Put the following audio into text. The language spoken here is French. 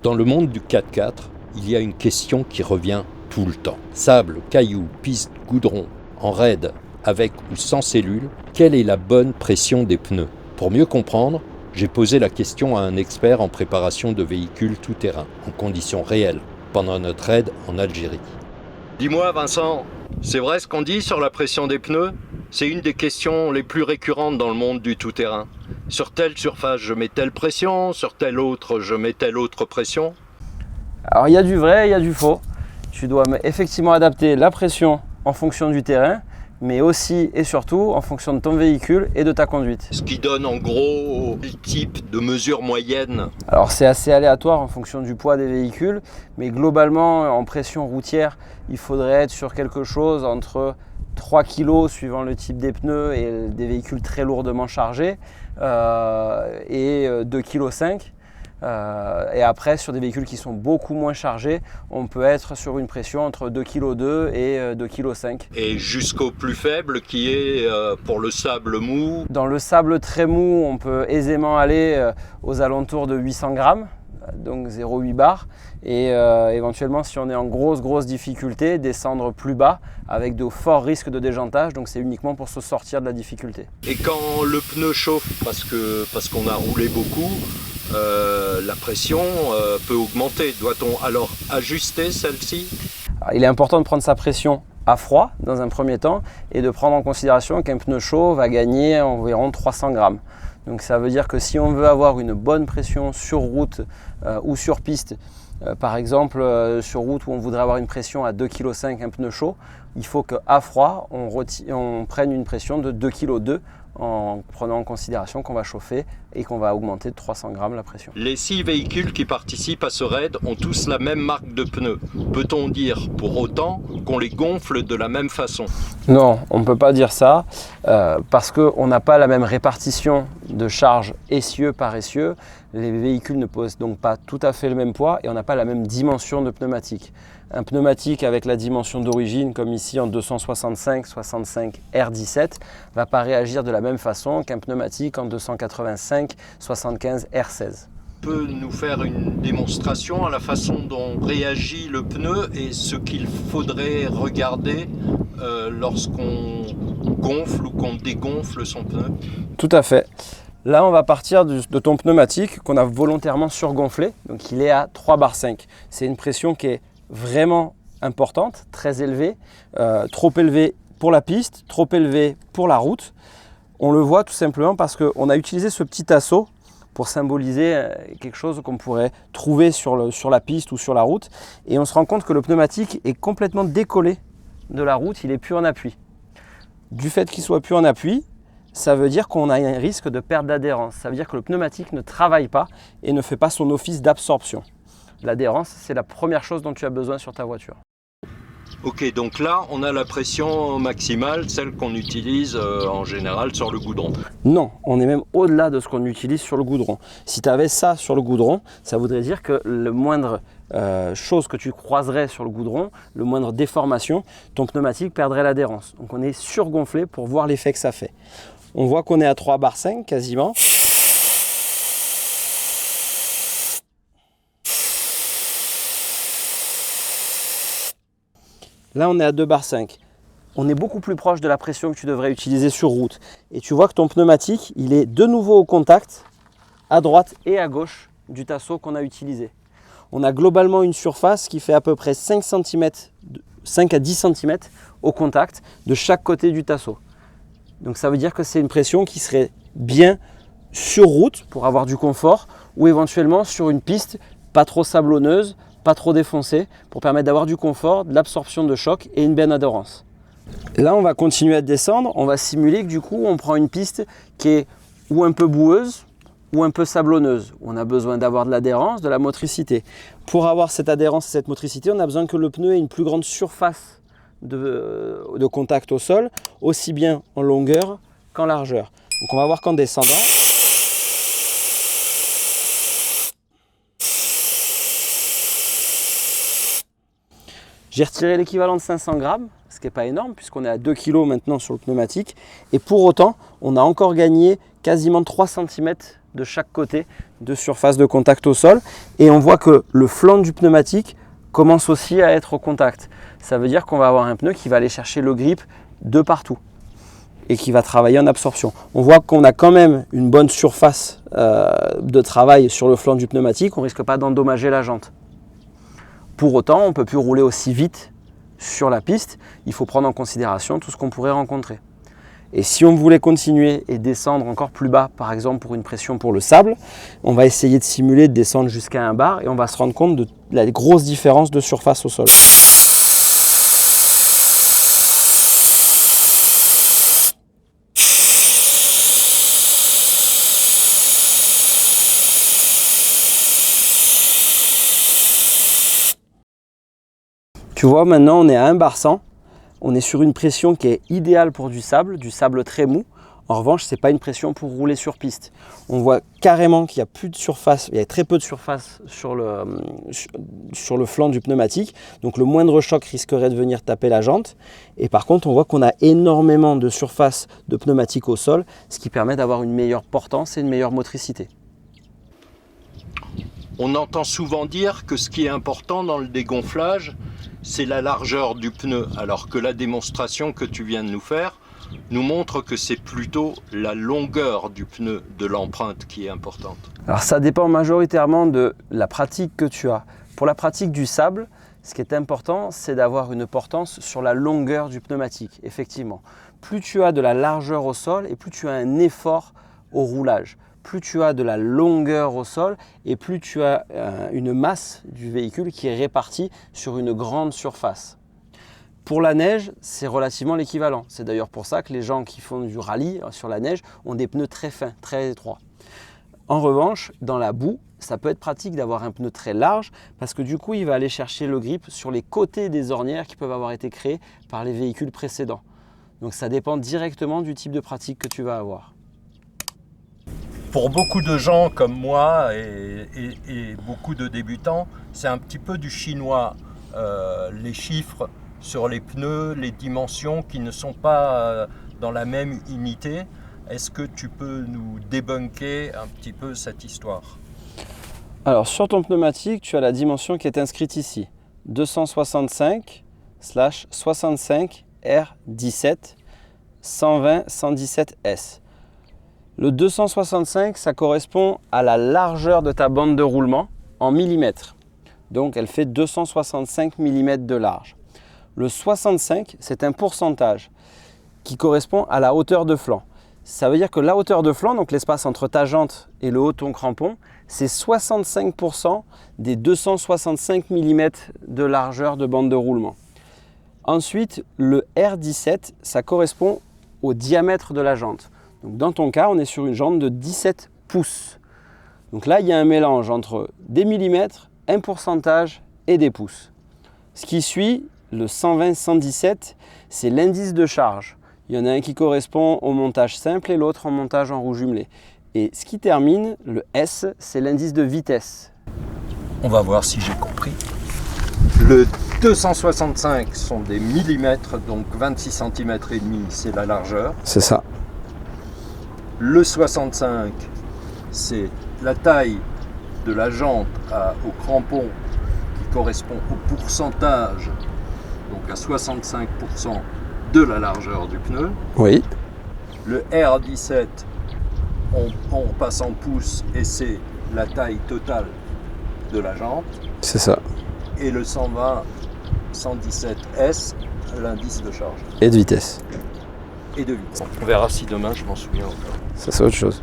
Dans le monde du 4x4, il y a une question qui revient tout le temps. Sable, cailloux, piste, goudron, en raid, avec ou sans cellules, quelle est la bonne pression des pneus? Pour mieux comprendre, j'ai posé la question à un expert en préparation de véhicules tout-terrain, en conditions réelles, pendant notre raid en Algérie. Dis-moi Vincent, c'est vrai ce qu'on dit sur la pression des pneus? C'est une des questions les plus récurrentes dans le monde du tout-terrain. Sur telle surface, je mets telle pression, sur telle autre, je mets telle autre pression. Alors il y a du vrai, il y a du faux. Tu dois effectivement adapter la pression en fonction du terrain, mais aussi et surtout en fonction de ton véhicule et de ta conduite. Ce qui donne en gros le type de mesure moyenne. Alors c'est assez aléatoire en fonction du poids des véhicules, mais globalement en pression routière, il faudrait être sur quelque chose entre 3 kg suivant le type des pneus et des véhicules très lourdement chargés et 2,5 kg. Et après sur des véhicules qui sont beaucoup moins chargés, on peut être sur une pression entre 2,2 kg et 2,5 kg. Et jusqu'au plus faible qui est pour le sable mou. Dans le sable très mou, on peut aisément aller aux alentours de 800 grammes, donc 0,8 bar. Et éventuellement, si on est en grosse difficulté, descendre plus bas avec de forts risques de déjantage. Donc c'est uniquement pour se sortir de la difficulté. Et quand le pneu chauffe parce qu'on a roulé beaucoup, la pression peut augmenter. Doit-on alors ajuster celle-ci? Il est important de prendre sa pression à froid dans un premier temps et de prendre en considération qu'un pneu chaud va gagner environ 300 grammes. Donc ça veut dire que si on veut avoir une bonne pression sur route ou sur piste, par exemple sur route où on voudrait avoir une pression à 2,5 kg un pneu chaud, il faut qu'à froid on prenne une pression de 2,2 kg en prenant en considération qu'on va chauffer et qu'on va augmenter de 300 grammes la pression. Les 6 véhicules qui participent à ce raid ont tous la même marque de pneus. Peut-on dire pour autant qu'on les gonfle de la même façon? Non, on ne peut pas dire ça parce qu'on n'a pas la même répartition de charge essieu par essieu. Les véhicules ne posent donc pas tout à fait le même poids et on n'a pas la même dimension de pneumatique. Un pneumatique avec la dimension d'origine, comme ici en 265/65 R17, va pas réagir de la même façon qu'un pneumatique en 285/75 R16. Peut nous faire une démonstration à la façon dont réagit le pneu et ce qu'il faudrait regarder lorsqu'on gonfle ou qu'on dégonfle son pneu? Tout à fait. Là, on va partir de ton pneumatique qu'on a volontairement surgonflé. Donc, il est à 3,5 bar. C'est une pression qui est vraiment importante, très élevée, trop élevée pour la piste, trop élevée pour la route. On le voit tout simplement parce qu'on a utilisé ce petit assaut pour symboliser quelque chose qu'on pourrait trouver sur la piste ou sur la route. Et on se rend compte que le pneumatique est complètement décollé de la route, il n'est plus en appui. Du fait qu'il soit plus en appui, ça veut dire qu'on a un risque de perte d'adhérence. Ça veut dire que le pneumatique ne travaille pas et ne fait pas son office d'absorption. L'adhérence, c'est la première chose dont tu as besoin sur ta voiture. Ok, donc là, on a la pression maximale, celle qu'on utilise en général sur le goudron. Non, on est même au-delà de ce qu'on utilise sur le goudron. Si tu avais ça sur le goudron, ça voudrait dire que le moindre chose que tu croiserais sur le goudron, le moindre déformation, ton pneumatique perdrait l'adhérence. Donc on est surgonflé pour voir l'effet que ça fait. On voit qu'on est à 3,5 bar quasiment. Là, on est à 2,5 bar. On est beaucoup plus proche de la pression que tu devrais utiliser sur route. Et tu vois que ton pneumatique, il est de nouveau au contact, à droite et à gauche du tasseau qu'on a utilisé. On a globalement une surface qui fait à peu près 5 à 10 cm au contact de chaque côté du tasseau. Donc ça veut dire que c'est une pression qui serait bien sur route pour avoir du confort ou éventuellement sur une piste pas trop sablonneuse, pas trop défoncée pour permettre d'avoir du confort, de l'absorption de choc et une bonne adhérence. Là, on va continuer à descendre. On va simuler que du coup, on prend une piste qui est ou un peu boueuse ou un peu sablonneuse. On a besoin d'avoir de l'adhérence, de la motricité. Pour avoir cette adhérence et cette motricité, on a besoin que le pneu ait une plus grande surface de contact au sol, aussi bien en longueur qu'en largeur. Donc on va voir qu'en descendant, j'ai retiré l'équivalent de 500 grammes, ce qui n'est pas énorme puisqu'on est à 2 kg maintenant sur le pneumatique. Et pour autant, on a encore gagné quasiment 3 cm de chaque côté de surface de contact au sol. Et on voit que le flanc du pneumatique commence aussi à être au contact. Ça veut dire qu'on va avoir un pneu qui va aller chercher le grip de partout et qui va travailler en absorption. On voit qu'on a quand même une bonne surface de travail sur le flanc du pneumatique, on ne risque pas d'endommager la jante. Pour autant, on ne peut plus rouler aussi vite sur la piste, il faut prendre en considération tout ce qu'on pourrait rencontrer. Et si on voulait continuer et descendre encore plus bas, par exemple pour une pression pour le sable, on va essayer de simuler de descendre jusqu'à 1 bar et on va se rendre compte de la grosse différence de surface au sol. Tu vois, maintenant on est à 1 bar 100, on est sur une pression qui est idéale pour du sable très mou. En revanche, ce n'est pas une pression pour rouler sur piste. On voit carrément qu'il y a plus de surface, il y a très peu de surface sur le flanc du pneumatique. Donc le moindre choc risquerait de venir taper la jante. Et par contre, on voit qu'on a énormément de surface de pneumatique au sol, ce qui permet d'avoir une meilleure portance et une meilleure motricité. On entend souvent dire que ce qui est important dans le dégonflage, c'est la largeur du pneu, alors que la démonstration que tu viens de nous faire nous montre que c'est plutôt la longueur du pneu de l'empreinte qui est importante. Alors ça dépend majoritairement de la pratique que tu as. Pour la pratique du sable, ce qui est important, c'est d'avoir une portance sur la longueur du pneumatique, effectivement. Plus tu as de la largeur au sol et plus tu as un effort au roulage. Plus tu as de la longueur au sol et plus tu as une masse du véhicule qui est répartie sur une grande surface. Pour la neige, c'est relativement l'équivalent. C'est d'ailleurs pour ça que les gens qui font du rallye sur la neige ont des pneus très fins, très étroits. En revanche, dans la boue, ça peut être pratique d'avoir un pneu très large parce que du coup, il va aller chercher le grip sur les côtés des ornières qui peuvent avoir été créées par les véhicules précédents. Donc ça dépend directement du type de pratique que tu vas avoir. Pour beaucoup de gens comme moi et beaucoup de débutants, c'est un petit peu du chinois. Les chiffres sur les pneus, les dimensions qui ne sont pas dans la même unité. Est-ce que tu peux nous débunker un petit peu cette histoire? Alors sur ton pneumatique, tu as la dimension qui est inscrite ici. 265/65 R17 120 117 S. Le 265, ça correspond à la largeur de ta bande de roulement en millimètres. Donc elle fait 265 mm de large. Le 65, c'est un pourcentage qui correspond à la hauteur de flanc. Ça veut dire que la hauteur de flanc, donc l'espace entre ta jante et le haut de ton crampon, c'est 65% des 265 mm de largeur de bande de roulement. Ensuite, le R17, ça correspond au diamètre de la jante. Donc dans ton cas, on est sur une jante de 17 pouces. Donc là, il y a un mélange entre des millimètres, un pourcentage et des pouces. Ce qui suit, le 120-117, c'est l'indice de charge. Il y en a un qui correspond au montage simple et l'autre en montage en roue jumelée. Et ce qui termine, le S, c'est l'indice de vitesse. On va voir si j'ai compris. Le 265 sont des millimètres, donc 26 cm et demi, c'est la largeur. C'est ça. Le 65, c'est la taille de la jante au crampon qui correspond au pourcentage, donc à 65% de la largeur du pneu. Oui. Le R17, on passe en pouces et c'est la taille totale de la jante. C'est ça. Et le 120-117S, l'indice de charge. Et de vitesse. Et de vitesse. On verra si demain je m'en souviens encore. Ça c'est autre chose.